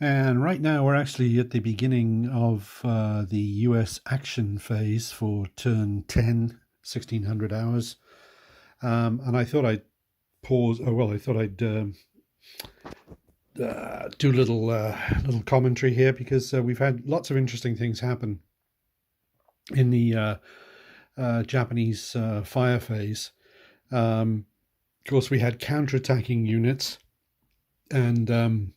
And right now we're actually at the beginning of the US action phase for turn 10, 1600 hours. And I thought I'd pause, oh, well, I thought I'd do a little commentary here because we've had lots of interesting things happen in the Japanese fire phase. Of course, we had counterattacking units, and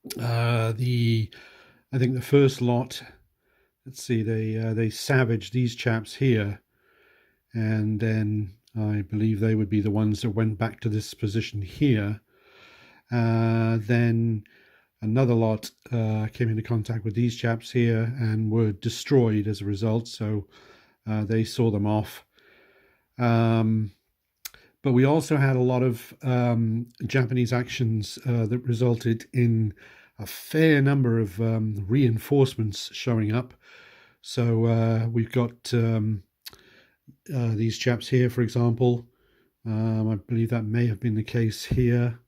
the I think the first lot. Let's see, they savaged these chaps here, and then I believe they would be the ones that went back to this position here. Then another lot came into contact with these chaps here and were destroyed as a result. So they saw them off. But we also had a lot of Japanese actions that resulted in a fair number of reinforcements showing up. So we've got these chaps here, for example. I believe that may have been the case here.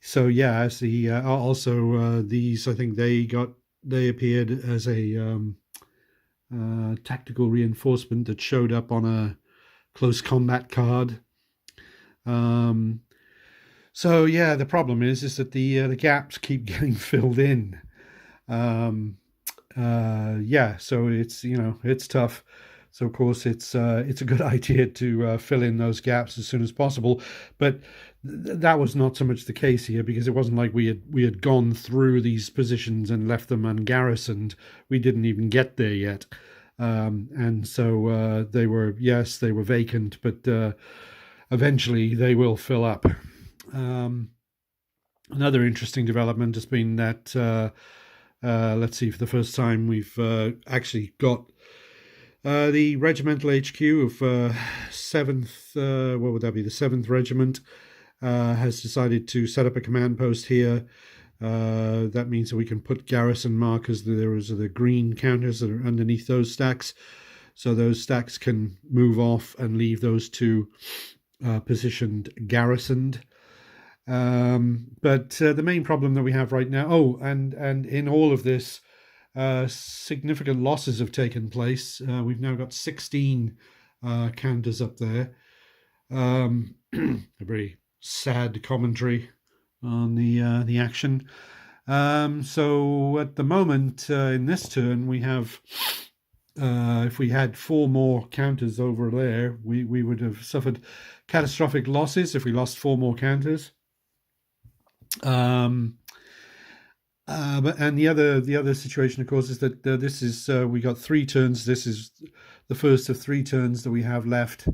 So yeah, as the also these, I think they appeared as a tactical reinforcement that showed up on a close combat card. So yeah, the problem is that the gaps keep getting filled in. Yeah, so it's tough. So of course it's a good idea to fill in those gaps as soon as possible, but that was not so much the case here because it wasn't like we had gone through these positions and left them ungarrisoned. We didn't even get there yet, and so they were vacant, but eventually they will fill up. Another interesting development has been that let's see, for the first time we've actually got the regimental HQ of 7th, what would that be, the 7th Regiment, has decided to set up a command post here. That means that we can put garrison markers. There is the green counters that are underneath those stacks. So those stacks can move off and leave those two positioned garrisoned. But the main problem that we have right now, and in all of this, significant losses have taken place. We've now got 16 counters up there. A very sad commentary on the action. So at the moment, in this turn, we have, if we had 4 more counters over there, we would have suffered catastrophic losses if we lost 4 more counters. But the other situation, of course, is that this is we got 3 turns. This is the first of 3 turns that we have left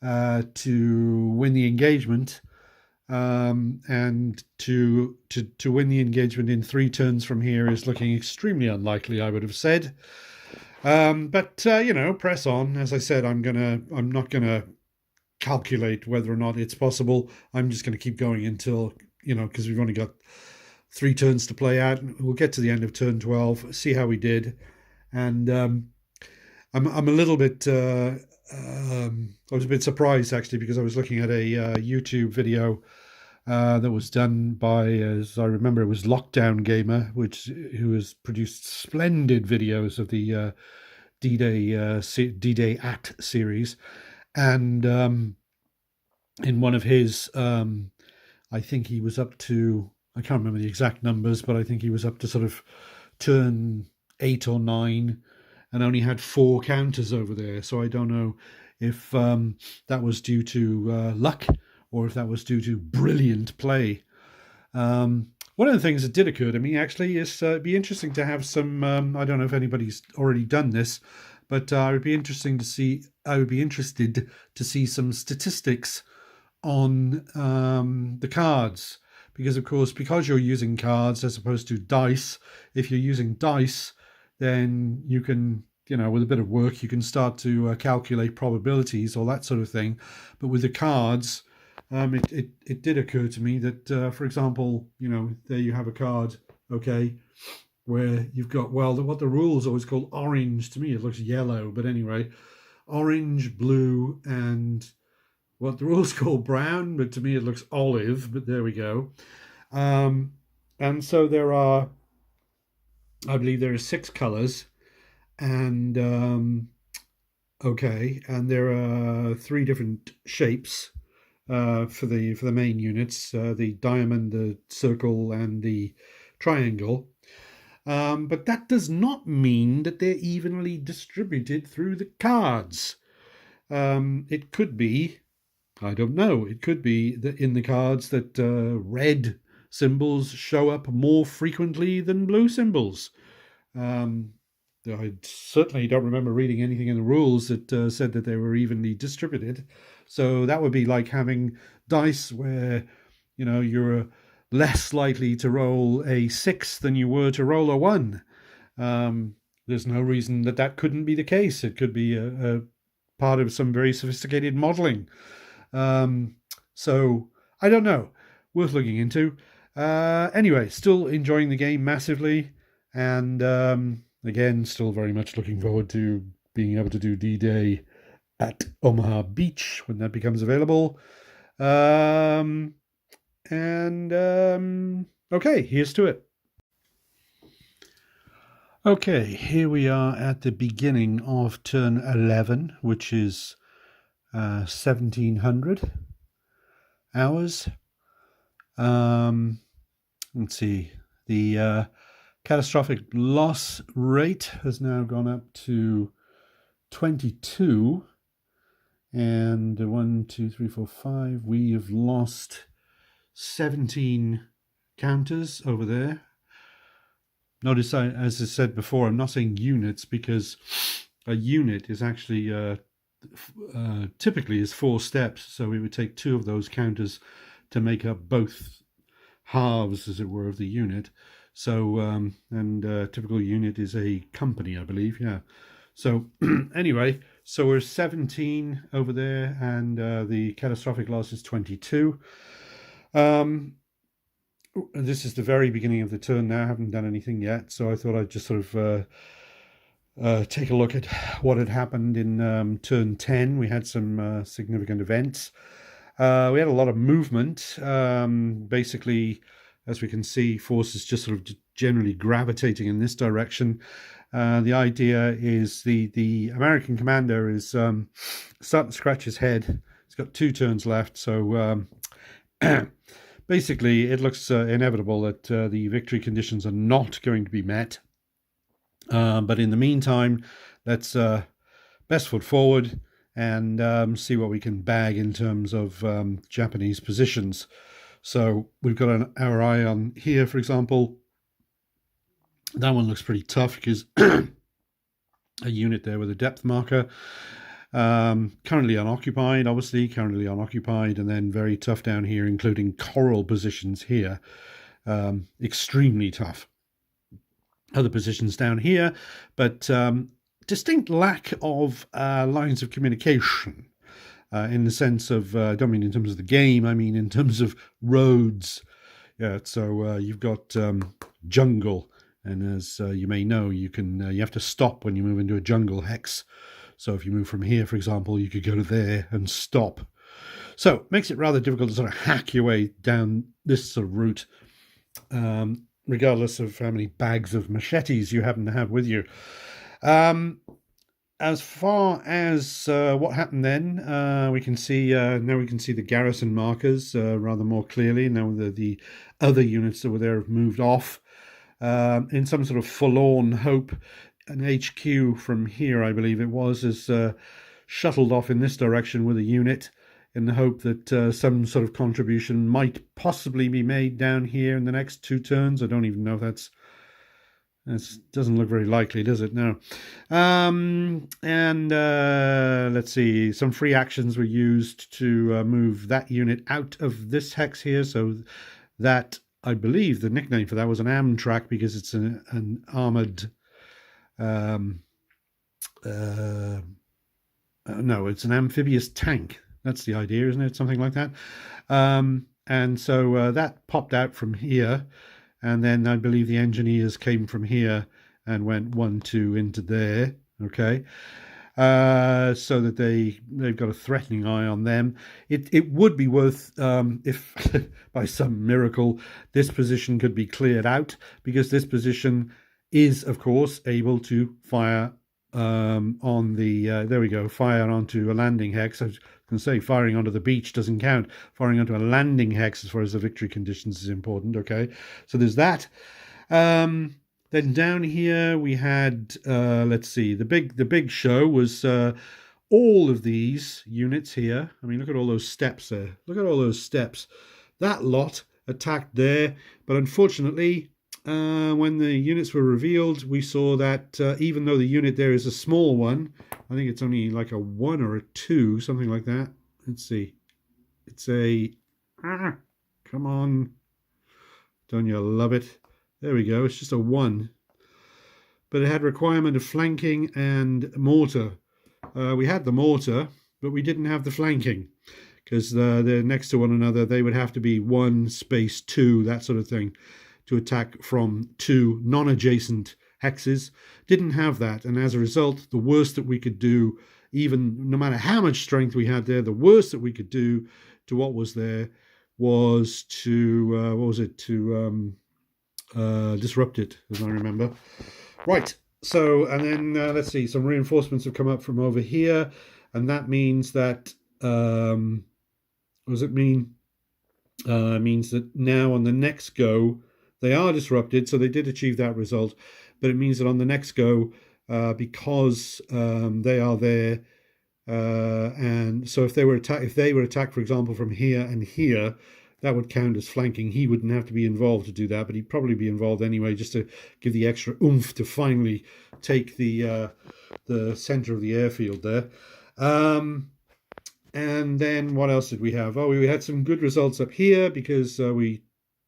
to win the engagement, and to win the engagement in 3 turns from here is looking extremely unlikely, I would have said. But press on. As I said, I'm not gonna calculate whether or not it's possible. I'm just going to keep going until, because we've only got 3 turns to play out. We'll get to the end of turn 12, see how we did. And I'm a little bit, I was a bit surprised actually, because I was looking at a YouTube video that was done by, as I remember, it was Lockdown Gamer, who has produced splendid videos of the D-Day Act series. And in one of his, I think he was up to, I can't remember the exact numbers, but I think he was up to sort of turn 8 or 9 and only had 4 counters over there. So I don't know if that was due to luck or if that was due to brilliant play. One of the things that did occur to me actually is it'd be interesting to have some, I don't know if anybody's already done this, but I would be interested to see some statistics on the cards. Because, of course, because you're using cards as opposed to dice, if you're using dice, then you can, with a bit of work, you can start to calculate probabilities or that sort of thing. But with the cards, it did occur to me that, for example, there you have a card, okay, where you've got, what the rules always call orange. To me, it looks yellow. But anyway, orange, blue, and what the rules call brown, but to me it looks olive, but there we go. Um, and so I believe there are six colors, and okay, and there are three different shapes for the main units: the diamond, the circle, and the triangle. But that does not mean that they're evenly distributed through the cards. It could be, I don't know, it could be that in the cards that red symbols show up more frequently than blue symbols. Um, I certainly don't remember reading anything in the rules that said that they were evenly distributed. So that would be like having dice where, you're less likely to roll a six than you were to roll a one. There's no reason that that couldn't be the case. It could be a part of some very sophisticated modeling. So I don't know. Worth looking into. Anyway, still enjoying the game massively. And again, still very much looking forward to being able to do D-Day at Omaha Beach when that becomes available. Okay, here's to it. Okay, here we are at the beginning of turn 11, which is 1700 hours. Let's see. The catastrophic loss rate has now gone up to 22. And 1, 2, 3, 4, 5. We have lost 17 counters over there. Notice, as I said before, I'm not saying units because a unit is actually typically is 4 steps. So we would take 2 of those counters to make up both halves, as it were, of the unit. So, typical unit is a company, I believe. Yeah. So anyway, so we're 17 over there, and the catastrophic loss is 22. This is the very beginning of the turn now. I haven't done anything yet, so I thought I'd just sort of take a look at what had happened in turn 10. We had some significant events. We had a lot of movement. Basically, as we can see, forces just sort of generally gravitating in this direction. The idea is the American commander is starting to scratch his head. He's got 2 turns left, so basically it looks inevitable that the victory conditions are not going to be met. But in the meantime, let's best foot forward and see what we can bag in terms of Japanese positions. So we've got our eye on here, for example. That one looks pretty tough because a unit there with a depth marker. Currently unoccupied, and then very tough down here, including coral positions here. Extremely tough. Other positions down here, but distinct lack of lines of communication. In the sense of, I don't mean in terms of the game, I mean in terms of roads. Yeah, so you've got jungle, and as you may know, you have to stop when you move into a jungle hex. So if you move from here, for example, you could go to there and stop. So it makes it rather difficult to sort of hack your way down this sort of route, regardless of how many bags of machetes you happen to have with you. As far as what happened then, we can see now we can see the garrison markers rather more clearly. Now the other units that were there have moved off in some sort of forlorn hope. An HQ from here, I believe it was, is shuttled off in this direction with a unit in the hope that some sort of contribution might possibly be made down here in the next 2 turns. I don't even know if that doesn't look very likely, does it? No. Let's see. Some free actions were used to move that unit out of this hex here. So that, I believe, the nickname for that was an Amtrak because it's an armored. No, it's an amphibious tank. That's the idea, isn't it? Something like that. And so that popped out from here. And then I believe the engineers came from here and went 1, 2 into there. Okay. so that they've got a threatening eye on them. It would be worth, if by some miracle this position could be cleared out, because this position is, of course, able to fire on the there we go, fire onto a landing hex. I was going to say firing onto the beach doesn't count. Firing onto a landing hex as far as the victory conditions is important. Okay, so there's that. Then down here we had, let's see, the big show was all of these units here. I mean, look at all those steps there. Look at all those steps. That lot attacked there, but unfortunately, when the units were revealed, we saw that even though the unit there is a small one, I think it's only like a 1 or a 2, something like that. Let's see. It's a, come on. Don't you love it? There we go. It's just a 1. But it had requirement of flanking and mortar. We had the mortar, but we didn't have the flanking, because they're next to one another. They would have to be 1 space 2, that sort of thing, to attack from 2 non-adjacent hexes. Didn't have that, and as a result, the worst that we could do, even no matter how much strength we had there, the worst that we could do to what was there was to disrupt it, as I remember. Right, so, and then let's see, some reinforcements have come up from over here, and that means that, what does it mean? Means that now on the next go, they are disrupted, so they did achieve that result, but it means that on the next go, because they are there, and so if they were attacked, for example, from here and here, that would count as flanking. He wouldn't have to be involved to do that, but he'd probably be involved anyway, just to give the extra oomph to finally take the center of the airfield there. And then what else did we have? Oh, we had some good results up here because we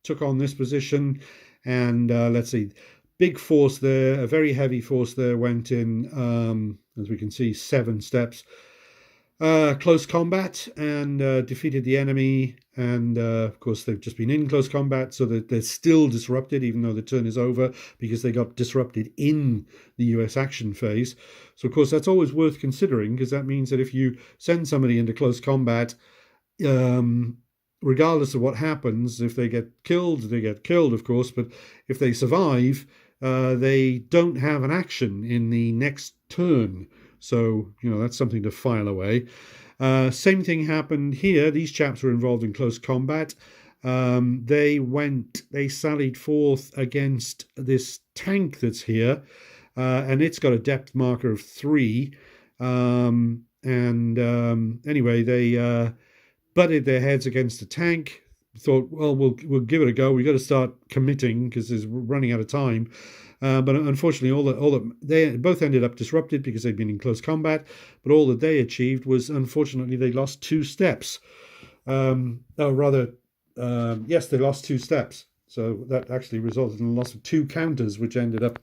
took on this position, and let's see, big force there, a very heavy force there went in, as we can see, 7 steps. Close combat, and defeated the enemy, and of course they've just been in close combat, so that they're still disrupted even though the turn is over, because they got disrupted in the US action phase. So of course that's always worth considering, because that means that if you send somebody into close combat, regardless of what happens, if they get killed, they get killed, of course, but if they survive, they don't have an action in the next turn. So, that's something to file away. Same thing happened here. These chaps were involved in close combat. They sallied forth against this tank that's here, and it's got a depth marker of 3. Anyway, they butted their heads against the tank. Thought, well, we'll give it a go. We've got to start committing because we're running out of time. But unfortunately, they both ended up disrupted because they'd been in close combat. But all that they achieved was, unfortunately, they lost 2 steps. Yes, they lost 2 steps. So that actually resulted in the loss of 2 counters, which ended up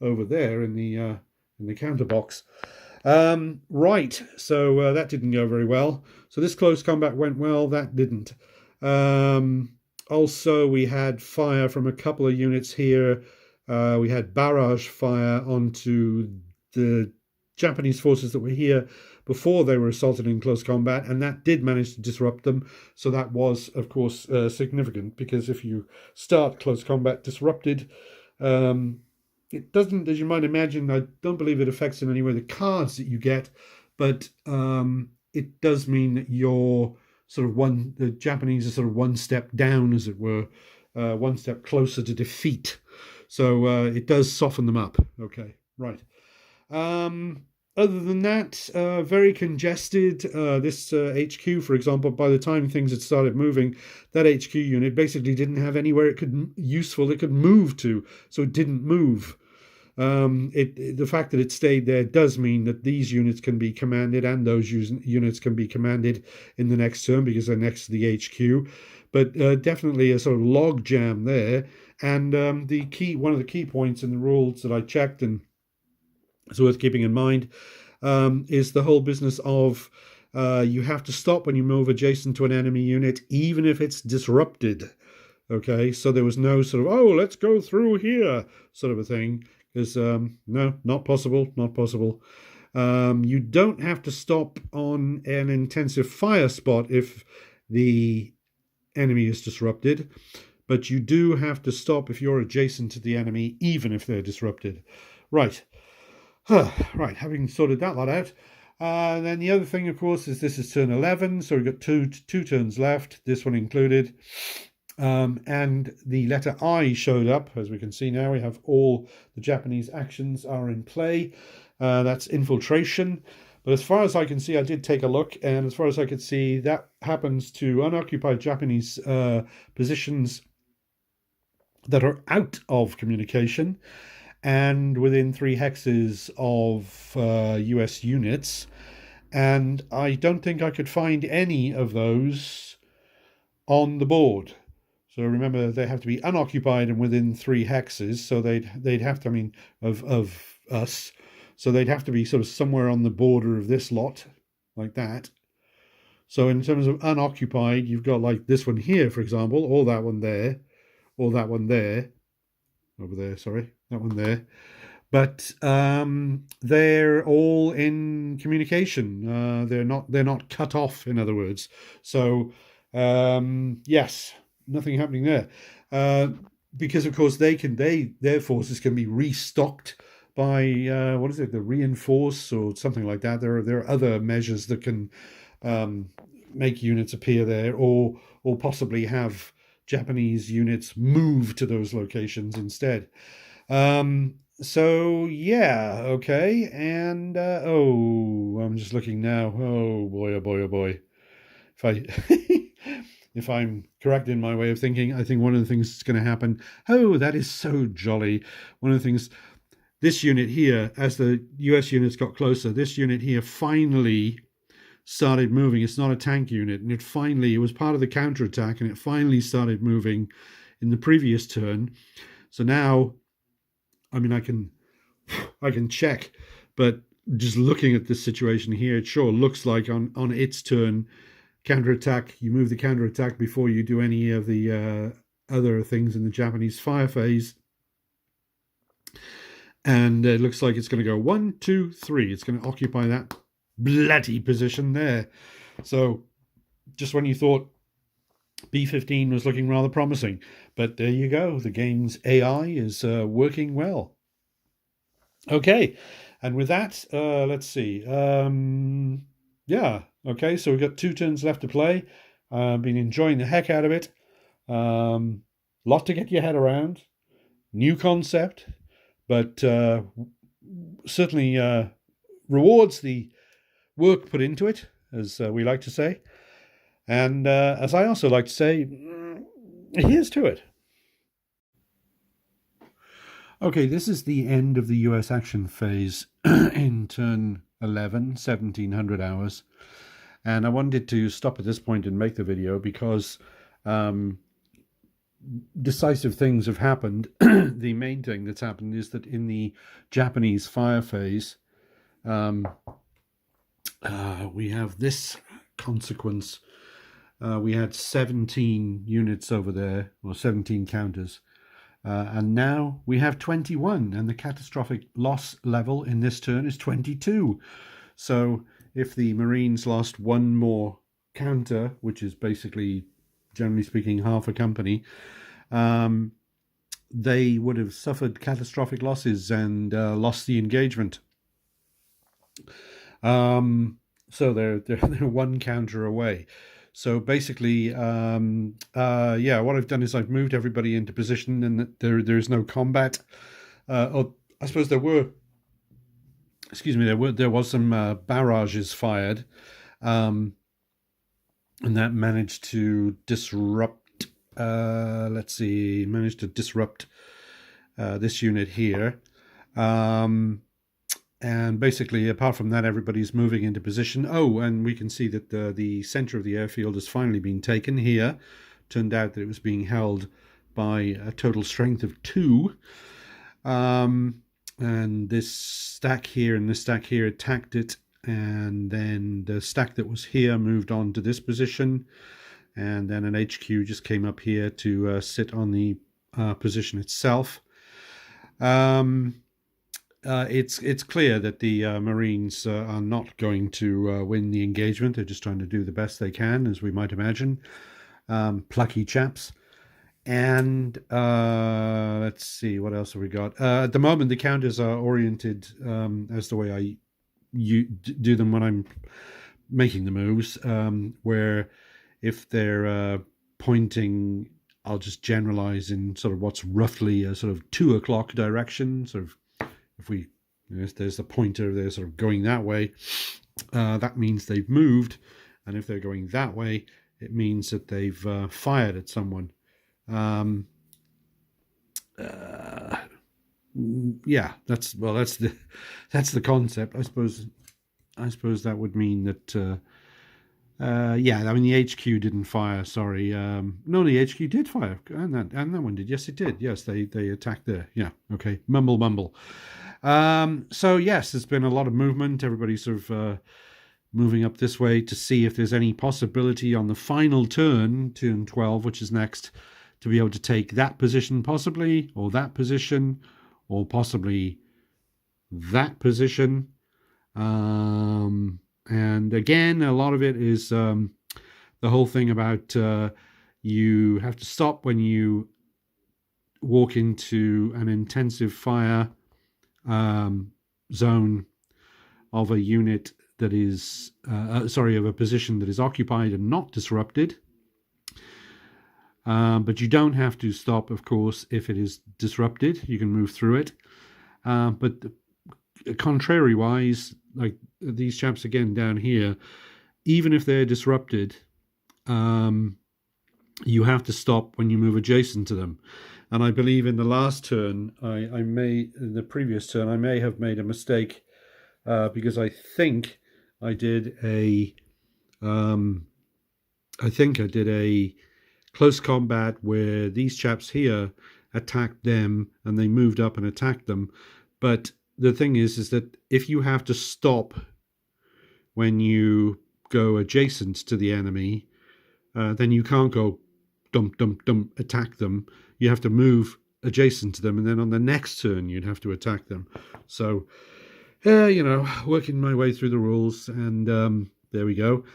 over there in the counter box. Right, so that didn't go very well. So this close combat went well. That didn't. Also, we had fire from a couple of units here. We had barrage fire onto the Japanese forces that were here before they were assaulted in close combat, and that did manage to disrupt them. So that was, of course, significant, because if you start close combat disrupted, it doesn't, as you might imagine, I don't believe it affects in any way the cards that you get, but it does mean that you're the Japanese are sort of 1 step down, as it were, 1 step closer to defeat. So it does soften them up. Okay, right. Other than that, very congested. This HQ, for example, by the time things had started moving, that HQ unit basically didn't have anywhere it could move to, so it didn't move. The fact that it stayed there does mean that these units can be commanded, and those units can be commanded in the next turn because they're next to the HQ. But definitely a sort of log jam there. And one of the key points in the rules that I checked, and it's worth keeping in mind, is the whole business of you have to stop when you move adjacent to an enemy unit, even if it's disrupted. Okay, so there was no sort of, let's go through here sort of a thing. Because no, not possible. You don't have to stop on an intensive fire spot if the enemy is disrupted, but you do have to stop if you're adjacent to the enemy, even if they're disrupted. Right. Right, having sorted that lot out. Then the other thing, of course, is this is turn 11, so we've got two turns left, this one included. And the letter I showed up. As we can see now, we have all the Japanese actions are in play. That's infiltration. But as far as I can see, I did take a look, and as far as I could see, that happens to unoccupied Japanese positions that are out of communication and within 3 hexes of US units. And I don't think I could find any of those on the board. So remember, they have to be unoccupied and within 3 hexes. So they'd have to, I mean, of us. So they'd have to be sort of somewhere on the border of this lot, like that. So in terms of unoccupied, you've got like this one here, for example, or that one there, or that one there, over there, sorry, that one there. But they're all in communication. They're not cut off, in other words. So yes, nothing happening there. Because of course their forces can be restocked by what is it, the reinforce or something like that. There are other measures that can make units appear there, or possibly have Japanese units move to those locations instead. So yeah, okay, and oh, I'm just looking now. Oh boy, oh boy, oh boy. If I if I'm correct in my way of thinking, I think one of the things that's going to happen. Oh, that is so jolly. One of the things, this unit here, as the US units got closer, this unit here finally started moving. It's not a tank unit, and it was part of the counterattack, and it finally started moving in the previous turn. So now, I mean, I can check, but just looking at this situation here, it sure looks like on its turn, counterattack, you move the counterattack before you do any of the other things in the Japanese fire phase. And it looks like it's going to go 1, 2, 3. It's going to occupy that bloody position there. So just when you thought B-15 was looking rather promising, but there you go. The game's AI is working well. Okay, and with that, let's see. Yeah, okay, so we've got 2 turns left to play. Been enjoying the heck out of it. Lot to get your head around. New concept, but certainly rewards the work put into it, as we like to say. And as I also like to say, here's to it. Okay, this is the end of the US action phase in turn 11, 1700 hours. And I wanted to stop at this point and make the video because decisive things have happened. The main thing that's happened is that in the Japanese fire phase, we have this consequence. We had 17 units over there, or 17 counters. And now we have 21, and the catastrophic loss level in this turn is 22. So if the Marines lost one more counter, which is basically, generally speaking, half a company, they would have suffered catastrophic losses and lost the engagement. So they're one counter away. So basically, yeah, what I've done is I've moved everybody into position, and there's no combat. I suppose there were, excuse me, there was some barrages fired, and that managed to disrupt. Let's see, managed to disrupt this unit here. And basically, apart from that, everybody's moving into position. Oh, and we can see that the center of the airfield has finally been taken here. Turned out that it was being held by a total strength of 2. And this stack here and this stack here attacked it. And then the stack that was here moved on to this position. And then an HQ just came up here to sit on the position itself. it's clear that the Marines are not going to win the engagement. They're just trying to do the best they can, as we might imagine. Plucky chaps. And let's see, what else have we got? At the moment, the counters are oriented as the way I do them when I'm making the moves, where if they're pointing, I'll just generalize in sort of what's roughly a sort of 2 o'clock direction. Sort of, if there's the pointer, they're sort of going that way, that means they've moved. And if they're going that way, it means that they've fired at someone. Yeah, that's the concept. I suppose that would mean that. Yeah, I mean the HQ didn't fire. Sorry, no, the HQ did fire, and that one did. Yes, it did. Yes, they attacked there. Yeah, okay. Mumble. So yes, there's been a lot of movement. Everybody's sort of moving up this way to see if there's any possibility on the final turn 12, which is next, to be able to take that position possibly, or that position, or possibly that position. And again, a lot of it is the whole thing about you have to stop when you walk into an intensive fire zone of a unit that is, of a position that is occupied and not disrupted. But you don't have to stop, of course, if it is disrupted. You can move through it. But contrary-wise, like these chaps again down here, even if they're disrupted, you have to stop when you move adjacent to them. And I believe in the last turn, in the previous turn, I may have made a mistake because I think I did a close combat where these chaps here attacked them and they moved up and attacked them. But the thing is that if you have to stop when you go adjacent to the enemy, then you can't go dump, attack them. You have to move adjacent to them, and then on the next turn you'd have to attack them. So, working my way through the rules, and there we go.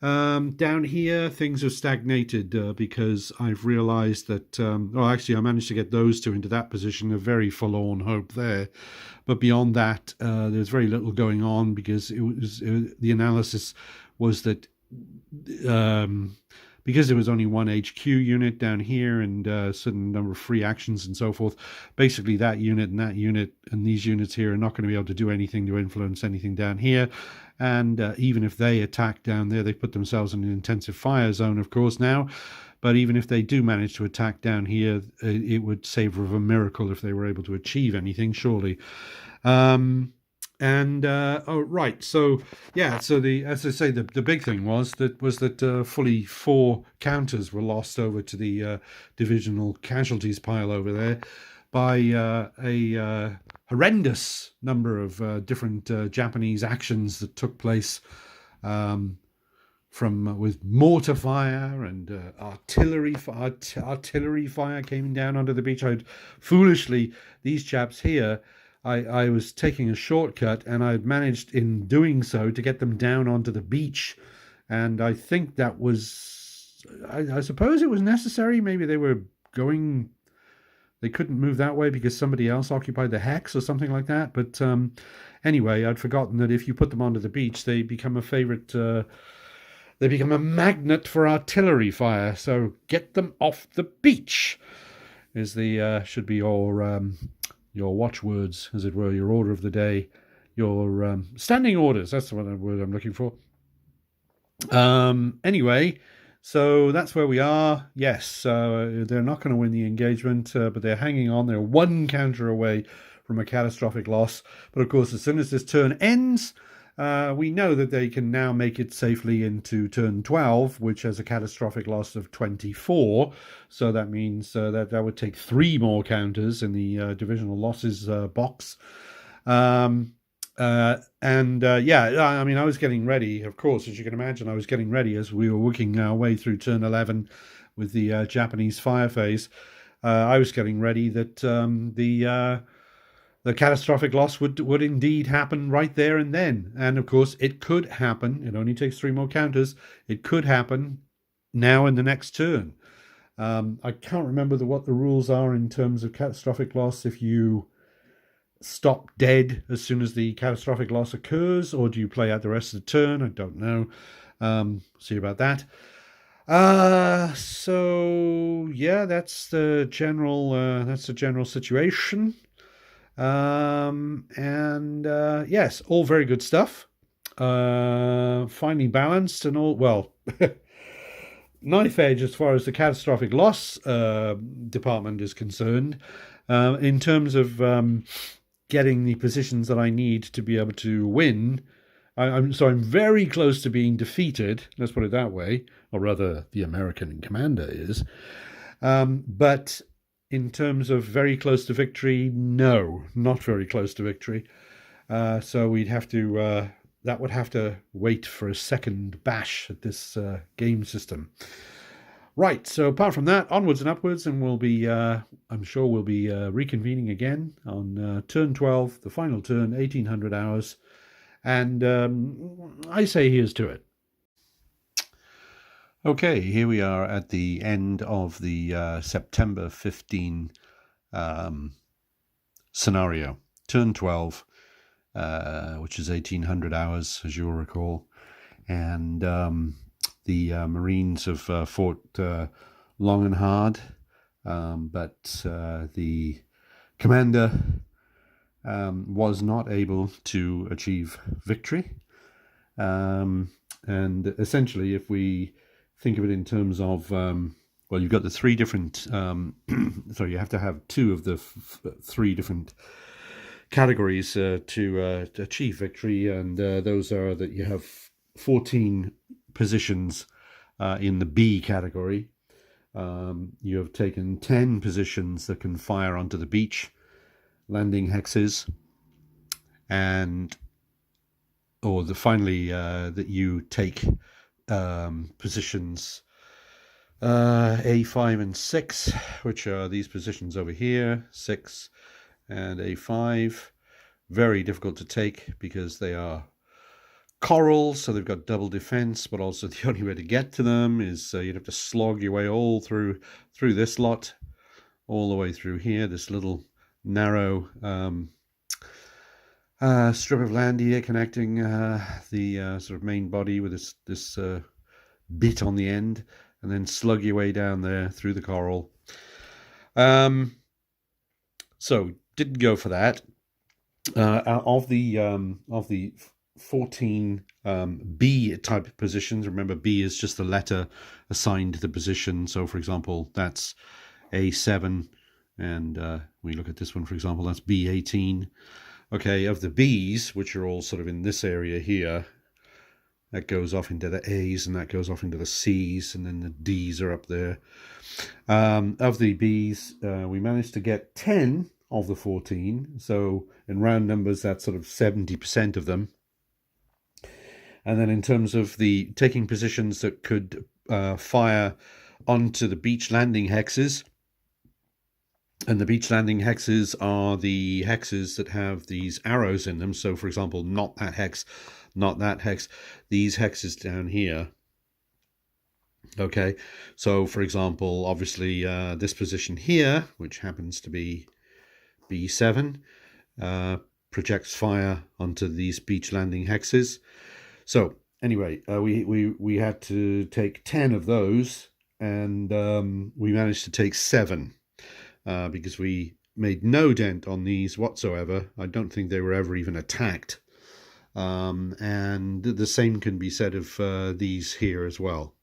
Down here, things have stagnated because I've realised that, actually I managed to get those two into that position, a very forlorn hope there. But beyond that, there's very little going on because the analysis was that because there was only one HQ unit down here and a certain number of free actions and so forth, basically that unit and these units here are not going to be able to do anything to influence anything down here. And even if they attack down there, they put themselves in an intensive fire zone, of course, now. But even if they do manage to attack down here, it would savour of a miracle if they were able to achieve anything, surely. Right. So yeah. So as I say, the big thing was that fully 4 counters were lost over to the divisional casualties pile over there by a horrendous number of different Japanese actions that took place, with mortar fire and artillery fire came down onto the beach. Foolishly, these chaps here, I was taking a shortcut, and I'd managed in doing so to get them down onto the beach, and I think that was, I suppose it was necessary. Maybe they couldn't move that way because somebody else occupied the hex or something like that. But anyway, I'd forgotten that if you put them onto the beach, they become a favorite. They become a magnet for artillery fire. So get them off the beach is should be your watchwords, as it were, your order of the day, your standing orders. That's the word I'm looking for. Anyway. So that's where we are. Yes, they're not going to win the engagement, but they're hanging on. They're 1 counter away from a catastrophic loss. But of course, as soon as this turn ends, we know that they can now make it safely into turn 12, which has a catastrophic loss of 24. So that means that would take 3 more counters in the divisional losses box. I mean, I was getting ready, of course, as you can imagine. I was getting ready as we were working our way through turn 11 with the Japanese fire phase. I was getting ready that the catastrophic loss would indeed happen right there and then. And of course, it could happen. It only takes 3 more counters. It could happen now in the next turn. I can't remember what the rules are in terms of catastrophic loss. If you stop dead as soon as the catastrophic loss occurs, or do you play out the rest of the turn? I don't know. See about that. So yeah, that's the general situation. And yes, all very good stuff. Finely balanced and all. Well, knife edge as far as the catastrophic loss department is concerned. In terms of getting the positions that I need to be able to win, I'm very close to being defeated. Let's put it that way, or rather, the American commander is. But in terms of very close to victory, no, not very close to victory. So we'd have to. That would have to wait for a second bash at this game system. Right, so apart from that, onwards and upwards, and I'm sure we'll be reconvening again on turn 12, the final turn, 1800 hours. And I say here's to it. Okay, here we are at the end of the September 15 scenario. Turn 12, which is 1800 hours, as you'll recall. And the Marines have fought long and hard, but the commander was not able to achieve victory. And essentially, if we think of it in terms of, well, you've got the three different, so you have to have two of the three different categories to achieve victory, and those are that you have 14 positions in the B category. You have taken 10 positions that can fire onto the beach landing hexes, and finally that you take positions A5 and 6, which are these positions over here, 6 and A5. Very difficult to take because they are corals, so they've got double defense, but also the only way to get to them is you'd have to slog your way all through this lot, all the way through here, this little narrow strip of land here connecting the sort of main body with this bit on the end, and then slug your way down there through the coral. So didn't go for that. Of the 14 B type positions, remember B is just the letter assigned to the position. So for example, that's A7, and we look at this one, for example, that's B18. Okay, of the Bs, which are all sort of in this area here, that goes off into the A's, and that goes off into the C's, and then the D's are up there. Of the Bs, we managed to get 10 of the 14, so in round numbers, that's sort of 70% of them. And then in terms of the taking positions that could fire onto the beach landing hexes, and the beach landing hexes are the hexes that have these arrows in them. So, for example, not that hex, not that hex, these hexes down here. Okay, so for example, obviously this position here, which happens to be B7, projects fire onto these beach landing hexes. So anyway, we had to take 10 of those, and we managed to take 7 because we made no dent on these whatsoever. I don't think they were ever even attacked. And the same can be said of these here as well.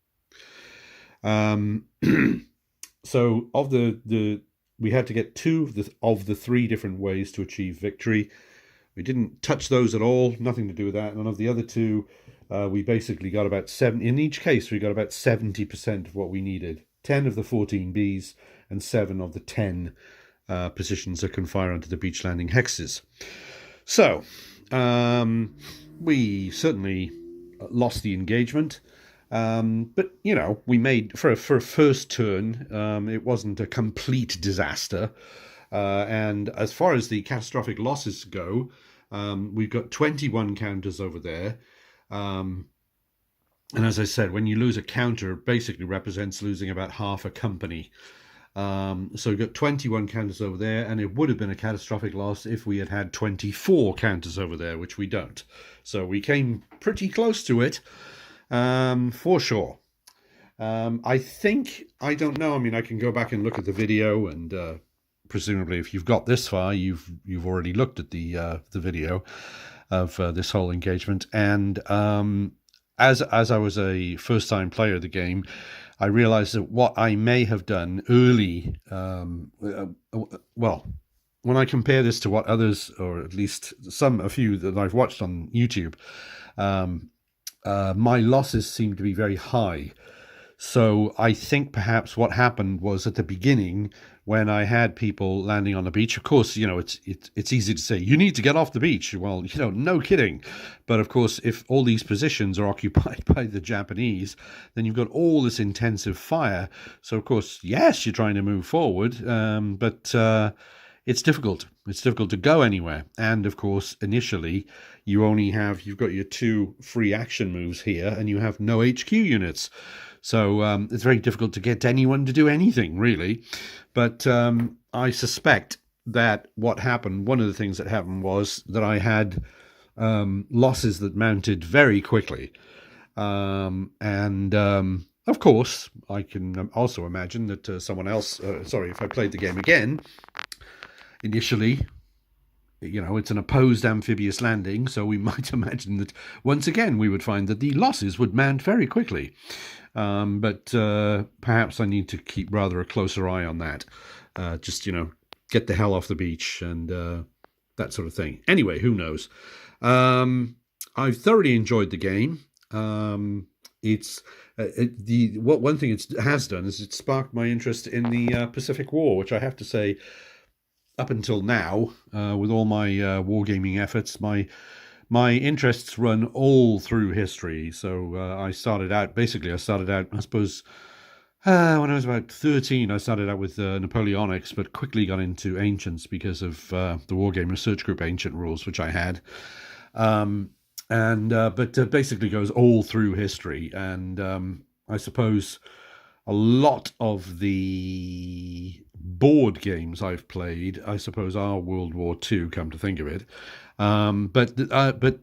So of we had to get 2 of the 3 different ways to achieve victory. We didn't touch those at all, nothing to do with that. And of the other 2, we basically got about 7. In each case, we got about 70% of what we needed. 10 of the 14 Bs and 7 of the 10 positions that can fire onto the beach landing hexes. So we certainly lost the engagement. But, you know, we made, for a first turn, it wasn't a complete disaster. And as far as the catastrophic losses go, we've got 21 counters over there. And as I said, when you lose a counter, it basically represents losing about half a company. So we've got 21 counters over there, and it would have been a catastrophic loss if we had had 24 counters over there, which we don't. So we came pretty close to it, for sure. I think, I don't know, I mean, I can go back and look at the video, and presumably if you've got this far, you've already looked at the video of this whole engagement. And as I was a first-time player of the game, I realized that what I may have done early, well, when I compare this to what others, or at least a few that I've watched on YouTube, my losses seem to be very high. So I think perhaps what happened was at the beginning, when I had people landing on the beach, of course, it's easy to say, you need to get off the beach. Well, no kidding. But of course, if all these positions are occupied by the Japanese, then you've got all this intensive fire. So of course, yes, you're trying to move forward, but it's difficult. It's difficult to go anywhere. And of course, initially, you've got your 2 free action moves here, and you have no HQ units. So it's very difficult to get anyone to do anything, really. But I suspect that what happened, one of the things that happened was that I had losses that mounted very quickly. Of course, I can also imagine that someone else, if I played the game again, initially, it's an opposed amphibious landing, so we might imagine that once again we would find that the losses would mount very quickly. But perhaps I need to keep rather a closer eye on that. Just, get the hell off the beach and that sort of thing. Anyway, who knows? I've thoroughly enjoyed the game. One thing it has done is it sparked my interest in the Pacific War, which I have to say, up until now, with all my wargaming efforts, my interests run all through history. So I started out, I suppose, when I was about 13, I started out with Napoleonics, but quickly got into Ancients because of the Wargame Research Group Ancient Rules, which I had. But basically goes all through history. And I suppose a lot of the board games I've played, I suppose, are World War II, come to think of it. But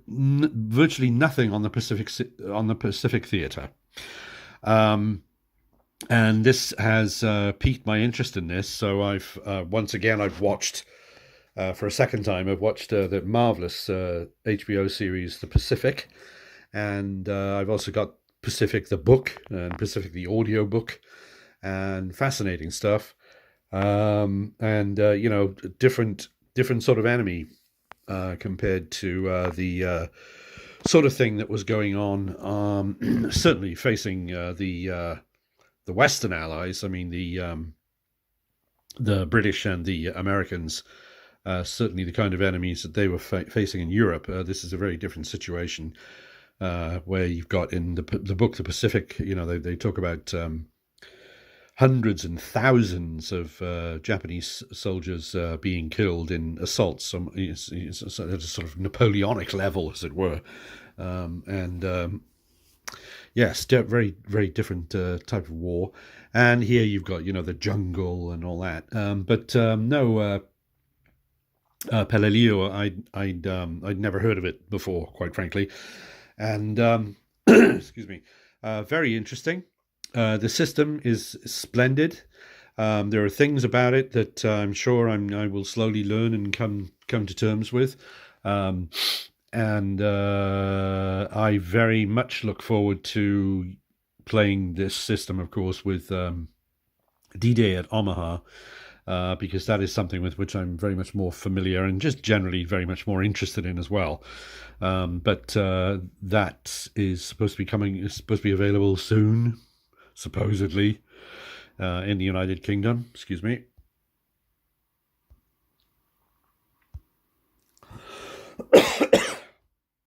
virtually nothing on the Pacific theater. And this has piqued my interest in this. So I've watched for a second time. I've watched the marvelous HBO series, The Pacific, and I've also got Pacific the book and Pacific the audio book, and fascinating stuff. Different sort of enemy compared to the sort of thing that was going on. Certainly facing the Western allies. I mean, the British and the Americans. Certainly the kind of enemies that they were facing in Europe. This is a very different situation, where you've got in the book, The Pacific, they talk about hundreds and thousands of Japanese soldiers being killed in assaults. It's at a sort of Napoleonic level, as it were. Yes, very, very different type of war. And here you've got, the jungle and all that. No... Peleliu, I'd never heard of it before, quite frankly, and excuse me, very interesting. The system is splendid. There are things about it that I'm sure I will slowly learn and come to terms with, and I very much look forward to playing this system, of course, with D-Day at Omaha. Because that is something with which I'm very much more familiar and just generally very much more interested in as well. But that is supposed to be available soon, supposedly, in the United Kingdom. Excuse me.